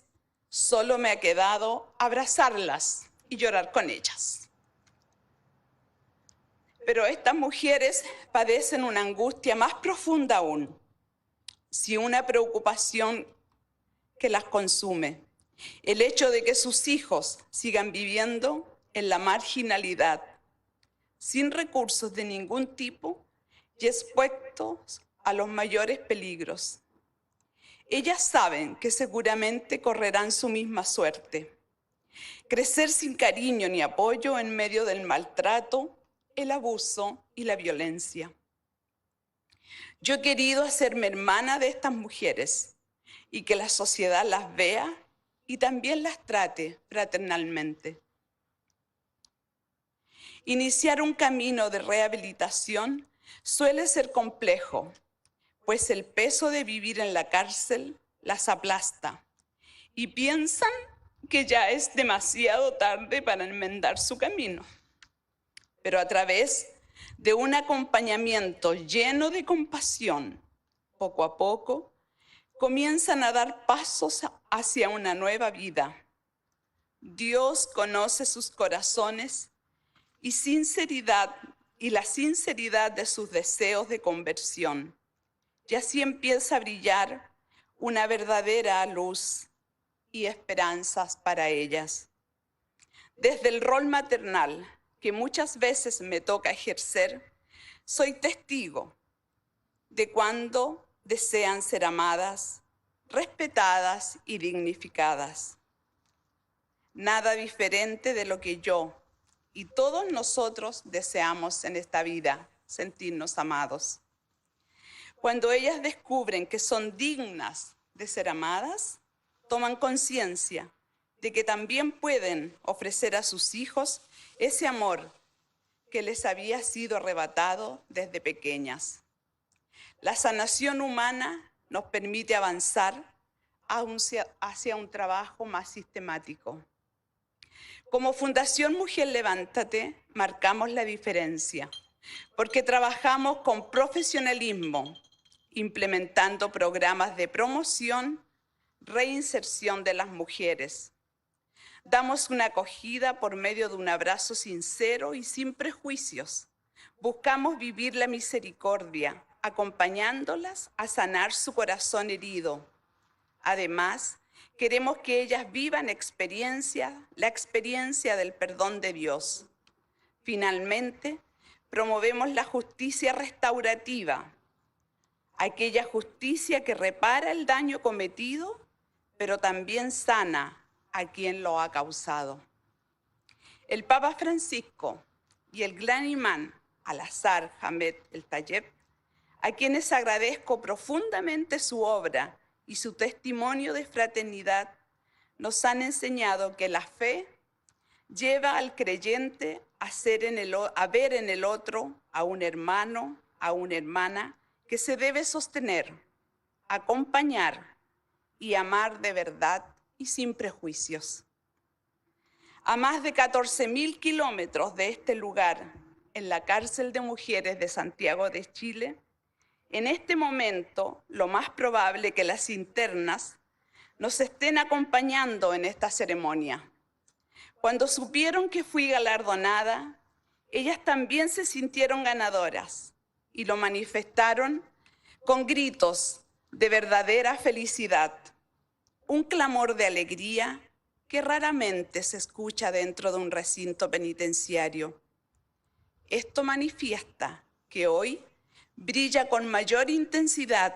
solo me ha quedado abrazarlas y llorar con ellas. Pero estas mujeres padecen una angustia más profunda aún, si una preocupación que las consume, el hecho de que sus hijos sigan viviendo en la marginalidad, sin recursos de ningún tipo y expuestos a los mayores peligros. Ellas saben que seguramente correrán su misma suerte. Crecer sin cariño ni apoyo en medio del maltrato, el abuso y la violencia. Yo he querido hacerme hermana de estas mujeres y que la sociedad las vea y también las trate fraternalmente. Iniciar un camino de rehabilitación suele ser complejo, pues el peso de vivir en la cárcel las aplasta y piensan que ya es demasiado tarde para enmendar su camino. Pero a través de un acompañamiento lleno de compasión, poco a poco, comienzan a dar pasos hacia una nueva vida. Dios conoce sus corazones y la sinceridad de sus deseos de conversión. Y así empieza a brillar una verdadera luz y esperanzas para ellas. Desde el rol maternal, que muchas veces me toca ejercer, soy testigo de cuando desean ser amadas, respetadas y dignificadas. Nada diferente de lo que yo y todos nosotros deseamos en esta vida, sentirnos amados. Cuando ellas descubren que son dignas de ser amadas, toman conciencia de que también pueden ofrecer a sus hijos ese amor que les había sido arrebatado desde pequeñas. La sanación humana nos permite avanzar hacia un trabajo más sistemático. Como Fundación Mujer Levántate, marcamos la diferencia, porque trabajamos con profesionalismo, implementando programas de promoción, reinserción de las mujeres. Damos una acogida por medio de un abrazo sincero y sin prejuicios. Buscamos vivir la misericordia, acompañándolas a sanar su corazón herido. Además, queremos que ellas vivan la experiencia del perdón de Dios. Finalmente, promovemos la justicia restaurativa, aquella justicia que repara el daño cometido, pero también sana a quien lo ha causado. El Papa Francisco y el gran imán Al-Azhar Hamed el-Tayeb, a quienes agradezco profundamente su obra y su testimonio de fraternidad, nos han enseñado que la fe lleva al creyente a ver en el otro a un hermano, a una hermana que se debe sostener, acompañar y amar de verdad y sin prejuicios. A más de 14.000 kilómetros de este lugar, en la cárcel de mujeres de Santiago de Chile, en este momento, lo más probable es que las internas nos estén acompañando en esta ceremonia. Cuando supieron que fui galardonada, ellas también se sintieron ganadoras y lo manifestaron con gritos de verdadera felicidad, un clamor de alegría que raramente se escucha dentro de un recinto penitenciario. Esto manifiesta que hoy brilla con mayor intensidad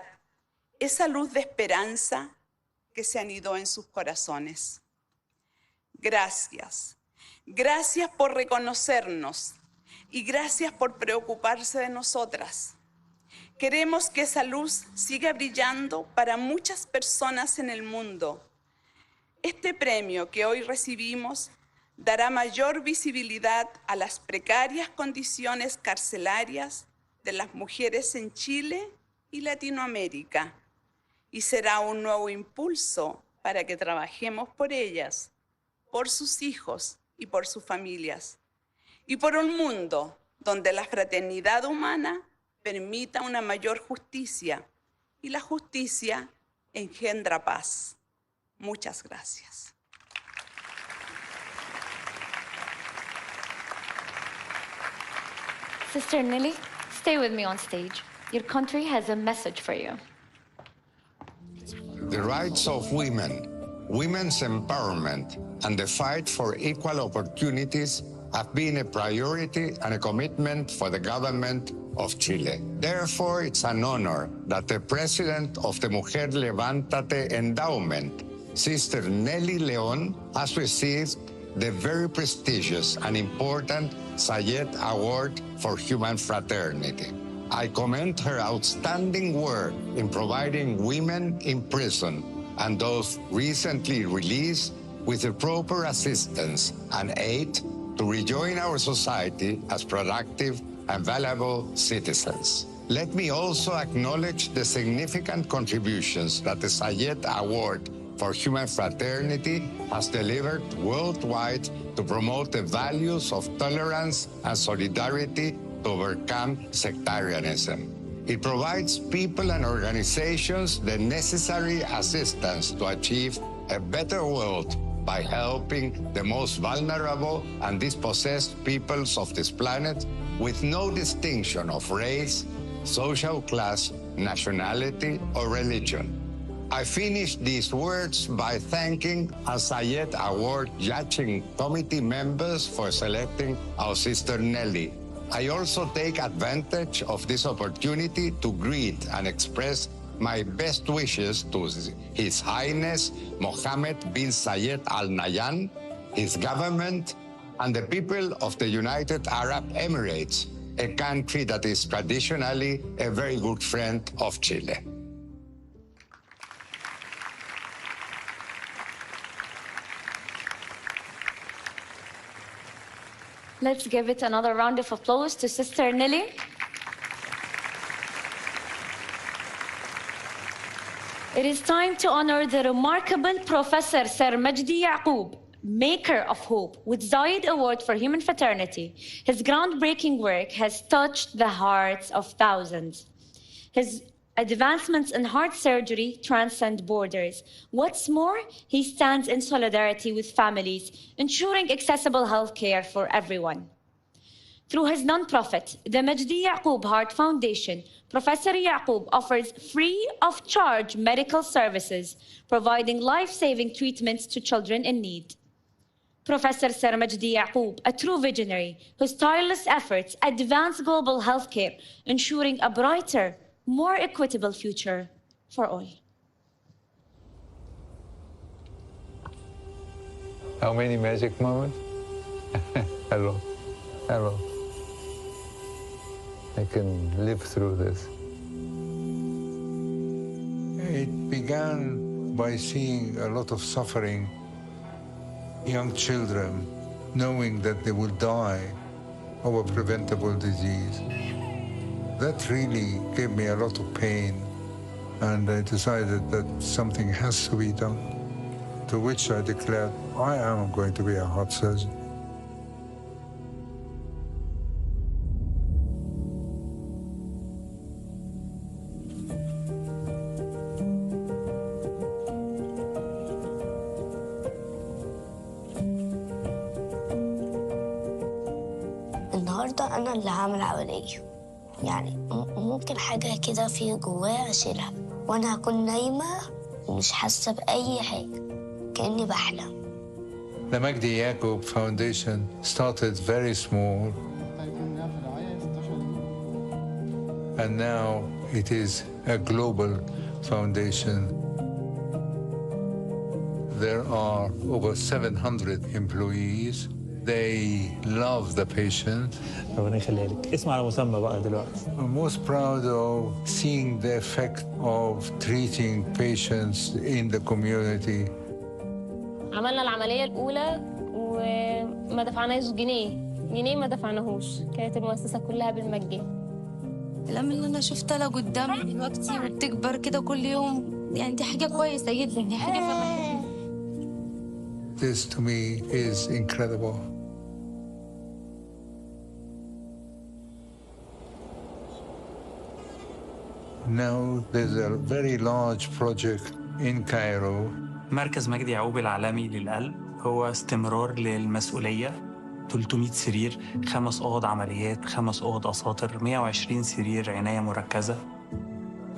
esa luz de esperanza que se anidó en sus corazones. Gracias. Gracias por reconocernos y gracias por preocuparse de nosotras. Queremos que esa luz siga brillando para muchas personas en el mundo. Este premio que hoy recibimos dará mayor visibilidad a las precarias condiciones carcelarias de las mujeres en Chile y Latinoamérica y será un nuevo impulso para que trabajemos por ellas, por sus hijos y por sus familias, y por un mundo donde la fraternidad humana permita una mayor justicia y la justicia engendra paz. Muchas gracias. Sister Nili, stay with me on stage. Your country has a message for you. The rights of women, women's empowerment, and the fight for equal opportunities have been a priority and a commitment for the government of Chile. Therefore, it's an honor that the president of the Mujer Levántate Endowment, Sister Nelly León, has received the very prestigious and important Zayed Award for Human Fraternity. I commend her outstanding work in providing women in prison and those recently released with the proper assistance and aid to rejoin our society as productive and valuable citizens. Let me also acknowledge the significant contributions that the Zayed Award for Human Fraternity has delivered worldwide to promote the values of tolerance and solidarity to overcome sectarianism. It provides people and organizations the necessary assistance to achieve a better world by helping the most vulnerable and dispossessed peoples of this planet with no distinction of race, social class, nationality, or religion. I finish these words by thanking our Zayed Award judging committee members for selecting our sister Nelly. I also take advantage of this opportunity to greet and express my best wishes to His Highness Mohammed bin Zayed Al Nahyan, his government, and the people of the United Arab Emirates, a country that is traditionally a very good friend of Chile. Let's give it another round of applause to Sister Nelly. It is time to honor the remarkable Professor Sir Majdi Yaqub, maker of hope, with Zayed Award for Human Fraternity. His groundbreaking work has touched the hearts of thousands. His advancements in heart surgery transcend borders. What's more, he stands in solidarity with families, ensuring accessible health care for everyone. Through his nonprofit, the Majdi Yaqub Heart Foundation, Professor Yaqub offers free of charge medical services, providing life-saving treatments to children in need. Professor Sir Majdi Yaqub, a true visionary whose tireless efforts advance global healthcare, ensuring a brighter, more equitable future for all. How many magic moments? Hello, hello. I can live through this. It began by seeing a lot of suffering, young children knowing that they will die of a preventable disease. That really gave me a lot of pain, and I decided that something has to be done, to which I declared, I am going to be a heart surgeon. النهارده أنا اللي هعمل عملية، يعني ممكن حاجة كده في جوايا أشيلها وأنا هكون نايمة ومش حاسة بأي حاجة، كأني بحلم. The Majdi Yaqub Foundation started very small, and now it is a global foundation. There are over 700 employees. They love the patient. ربنا يخليك. اسمع على مسمى بقى دلوقتي. I'm most proud of seeing the effect of treating patients in the community. عملنا العملية الأولى وما دفعناش جنيه ما دفعناهوش، كانت المؤسسة كلها بالمجان. الألم اللي أنا شفتها قدامي دلوقتي وبتكبر كده كل يوم، يعني دي حاجة كويسة جدا، دي حاجة فرحتني. This to me is incredible. Now there's a very large project in Cairo. مركز مجدي يعقوب العالمي للقلب هو استمرار للمسؤولية. 300 سرير، 5 أوض عمليات، 5 أوض أساطر، 120 سرير عناية مركزة.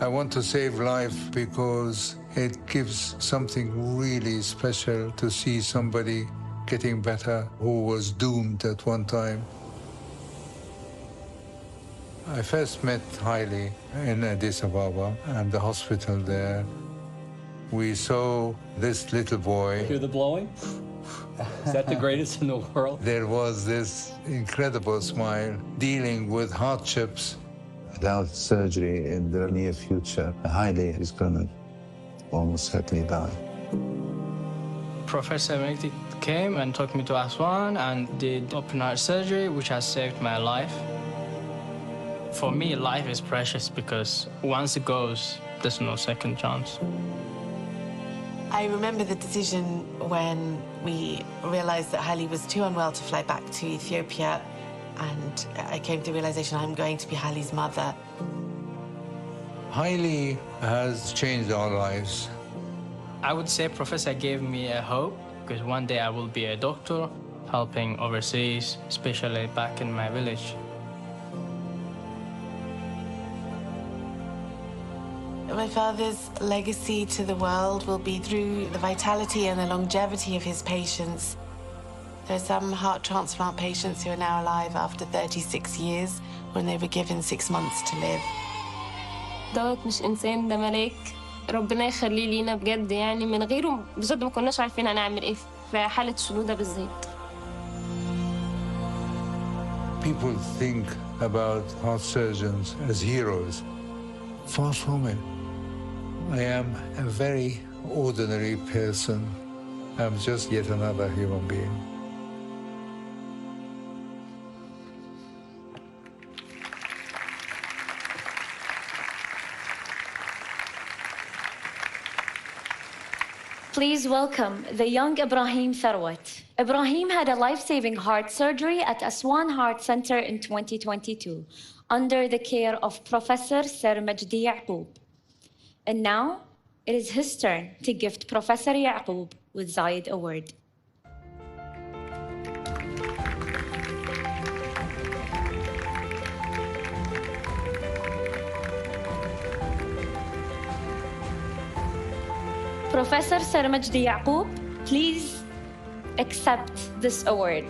I want to save life because it gives something really special to see somebody getting better who was doomed at one time. I first met Haile in Addis Ababa and the hospital there. We saw this little boy. Hear the blowing? Is that the greatest in the world? There was this incredible smile, dealing with hardships. Without surgery in the near future, Haile is going to almost certainly die. Professor Majdi came and took me to Aswan and did open heart surgery, which has saved my life. For me, life is precious because once it goes, there's no second chance. I remember the decision when we realized that Haile was too unwell to fly back to Ethiopia. And I came to the realization I'm going to be Hali's mother. Haile has changed our lives. I would say Professor gave me a hope, because one day I will be a doctor, helping overseas, especially back in my village. My father's legacy to the world will be through the vitality and the longevity of his patients. There are some heart transplant patients who are now alive after 36 years when they were given 6 months to live. دوت مش إنسان، ده ملاك. ربنا يخليه لينا بجد، يعني من غيره بجد ما كناش عارفين هنعمل إيه في حالة شنودة بالذات. People think about heart surgeons as heroes. Far from it. I am a very ordinary person. I'm just yet another human being. Please welcome the young Ibrahim Tharwat. Ibrahim had a life-saving heart surgery at Aswan Heart Center in 2022 under the care of Professor Sir Majdi Yaqub. And now, it is his turn to gift Professor Yaqub with Zaid Award. Professor Sir Majdi Yaqub, please accept this award.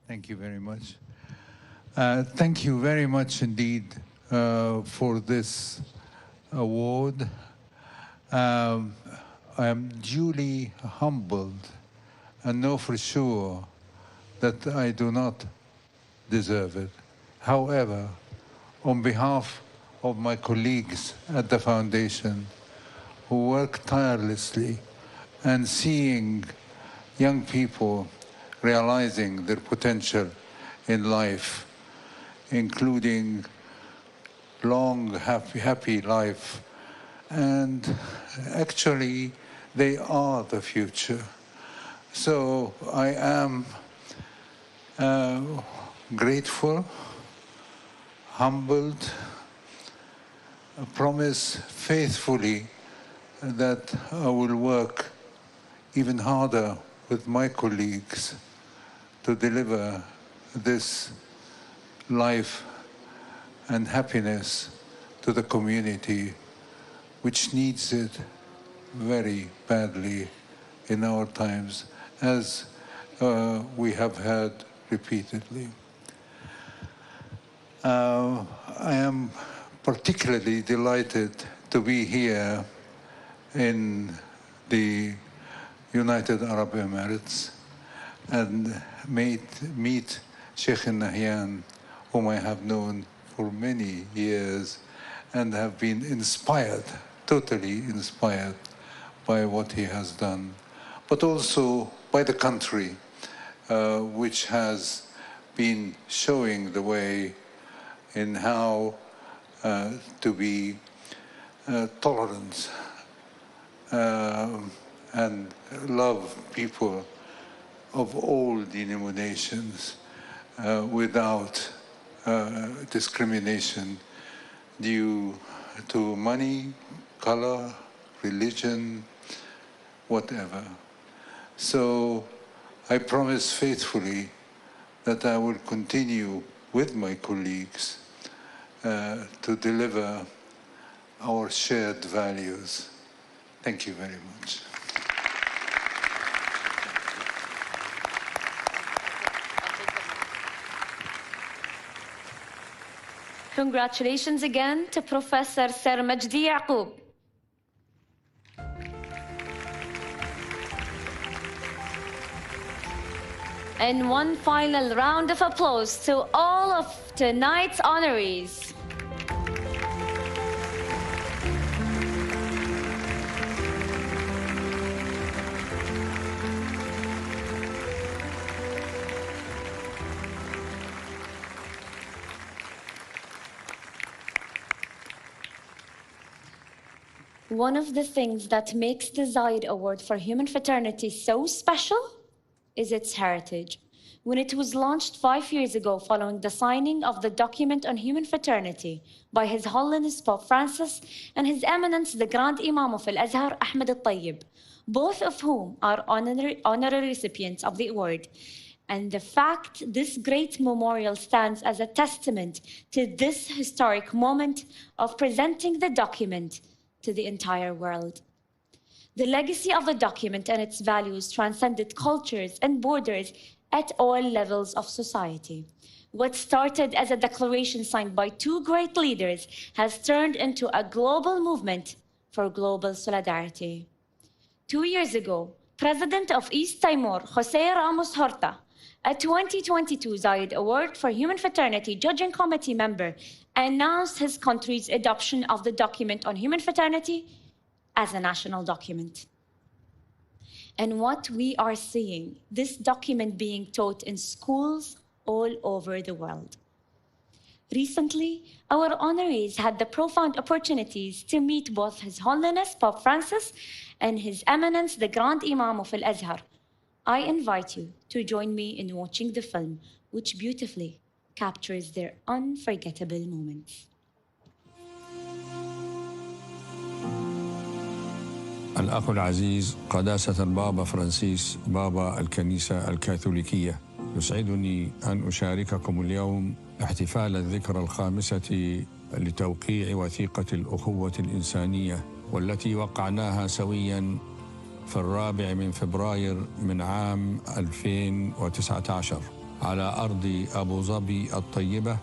Thank you very much. Thank you very much indeed for this award. I am duly humbled and know for sure that I do not deserve it. However, on behalf of my colleagues at the Foundation who work tirelessly and seeing young people realizing their potential in life, including long, happy life. And actually, they are the future. So I am grateful, humbled, promise faithfully that I will work even harder with my colleagues to deliver this life and happiness to the community, which needs it very badly in our times, as we have heard repeatedly. I am particularly delighted to be here in the United Arab Emirates and meet Sheikh Nahyan, whom I have known for many years and have been inspired, totally inspired by what he has done, but also by the country, which has been showing the way in how to be tolerant and love people of all denominations without discrimination due to money, color, religion, whatever. So I promise faithfully that I will continue with my colleagues to deliver our shared values. Thank you very much. Congratulations again to Professor Sir Majdi Yaqub. And one final round of applause to all of tonight's honorees. One of the things that makes the Zayed Award for Human Fraternity so special is its heritage. When it was launched 5 years ago following the signing of the document on human fraternity by His Holiness Pope Francis and His Eminence the Grand Imam of Al-Azhar, Ahmed al-Tayyib, both of whom are honorary recipients of the award. And the fact this great memorial stands as a testament to this historic moment of presenting the document to the entire world. The legacy of the document and its values transcended cultures and borders at all levels of society. What started as a declaration signed by two great leaders has turned into a global movement for global solidarity. 2 years ago, President of East Timor, José Ramos Horta, a 2022 Zayed Award for Human Fraternity Judging Committee member, announced his country's adoption of the document on human fraternity as a national document. And what we are seeing, this document being taught in schools all over the world. Recently, our honorees had the profound opportunities to meet both His Holiness Pope Francis and His Eminence the Grand Imam of Al-Azhar. I invite you to join me in watching the film, which beautifully captures their unforgettable moments. الأخ العزيز قداسة البابا فرانسيس بابا الكنيسة الكاثوليكية، يسعدني أن أشارككم اليوم احتفال الذكرى 5 لتوقيع وثيقة الأخوة الإنسانية، والتي وقعناها سوياً في 4 فبراير من عام 2019 على أرض أبو ظبي الطيبة.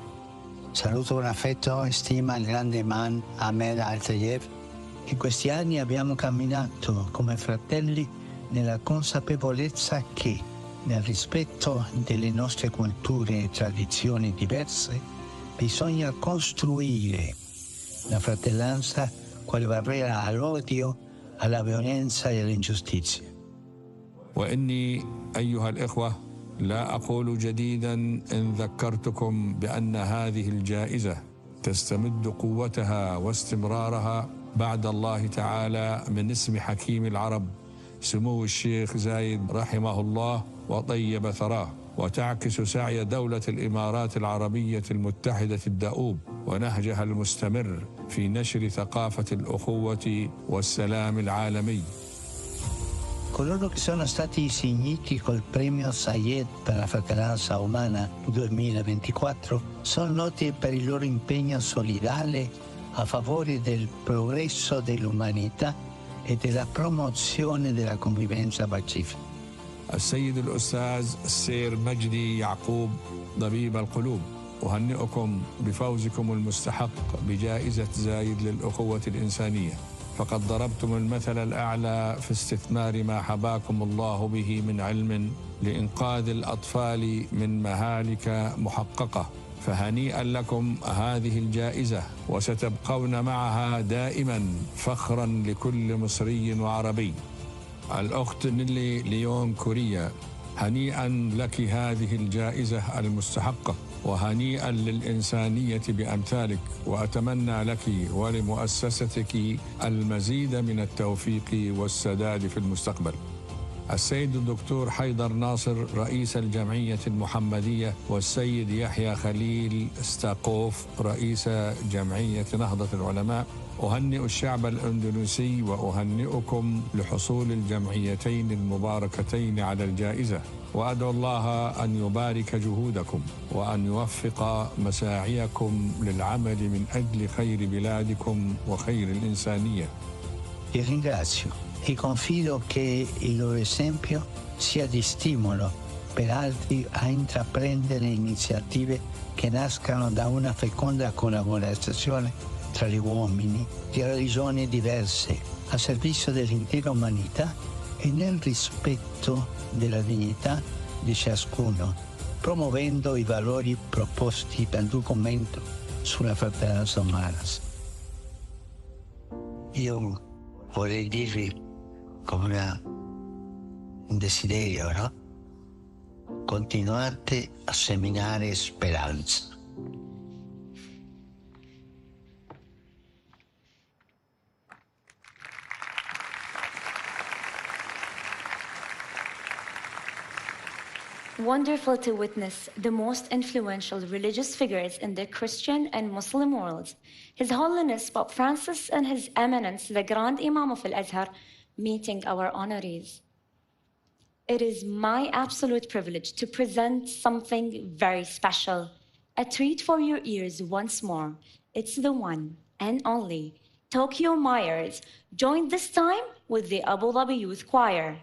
Saluto con affetto e stima il grande Imam Ahmed al-Tayyib. In questi anni abbiamo camminato come fratelli nella consapevolezza che, nel rispetto delle nostre culture e tradizioni diverse, bisogna costruire la fratellanza quale barriera all'odio, alla violenza e all'ingiustizia. وإني أيها الإخوة لا أقول جديداً إن ذكرتكم بأن هذه الجائزة تستمد قوتها واستمرارها بعد الله تعالى من اسم حكيم العرب سمو الشيخ زايد رحمه الله وطيب ثراه، وتعكس سعي دولة الإمارات العربية المتحدة الدؤوب ونهجها المستمر في نشر ثقافة الأخوة والسلام العالمي. Coloro che sono stati insigniti col premio Zayed per la fratellanza umana 2024 sono noti per il loro impegno solidale a favore del progresso dell'umanità e della promozione della convivenza pacifica. السيد الأستاذ السير مجدي يعقوب طبيب القلوب، أهنئكم بفوزكم المستحق بجائزة زايد للأخوة الإنسانية، فقد ضربتم المثل الأعلى في استثمار ما حباكم الله به من علم لإنقاذ الأطفال من مهالك محققة، فهنيئا لكم هذه الجائزة، وستبقون معها دائما فخرا لكل مصري وعربي. الأخت نيلي ليون كوريا، هنيئا لك هذه الجائزة المستحقة، وهنيئا للإنسانية بأمثالك، وأتمنى لك ولمؤسستك المزيد من التوفيق والسداد في المستقبل. السيد الدكتور حيدر ناصر رئيس الجمعية المحمدية، والسيد يحيى خليل ستاقوف رئيس جمعية نهضة العلماء، أهنئ الشعب الأندونيسي وأهنئكم لحصول الجمعيتين المباركتين على الجائزة، وأدعو الله أن يبارك جهودكم وأن يوفق مساعيكم للعمل من أجل خير بلادكم وخير الإنسانية. Ti ringrazio e confido che il loro esempio sia di stimolo per altri a intraprendere iniziative che nascano da una feconda collaborazione tra gli uomini di religioni diverse a servizio dell'intera umanità e nel rispetto della dignità di ciascuno, promuovendo i valori proposti dal documento sulla fratellanza umana. Io vorrei dirvi come un desiderio, no? Continuate a seminare speranza. Wonderful to witness the most influential religious figures in the Christian and Muslim worlds, His Holiness Pope Francis and His Eminence, the Grand Imam of Al-Azhar, meeting our honorees. It is my absolute privilege to present something very special, a treat for your ears once more. It's the one and only Tokyo Myers, joined this time with the Abu Dhabi Youth Choir.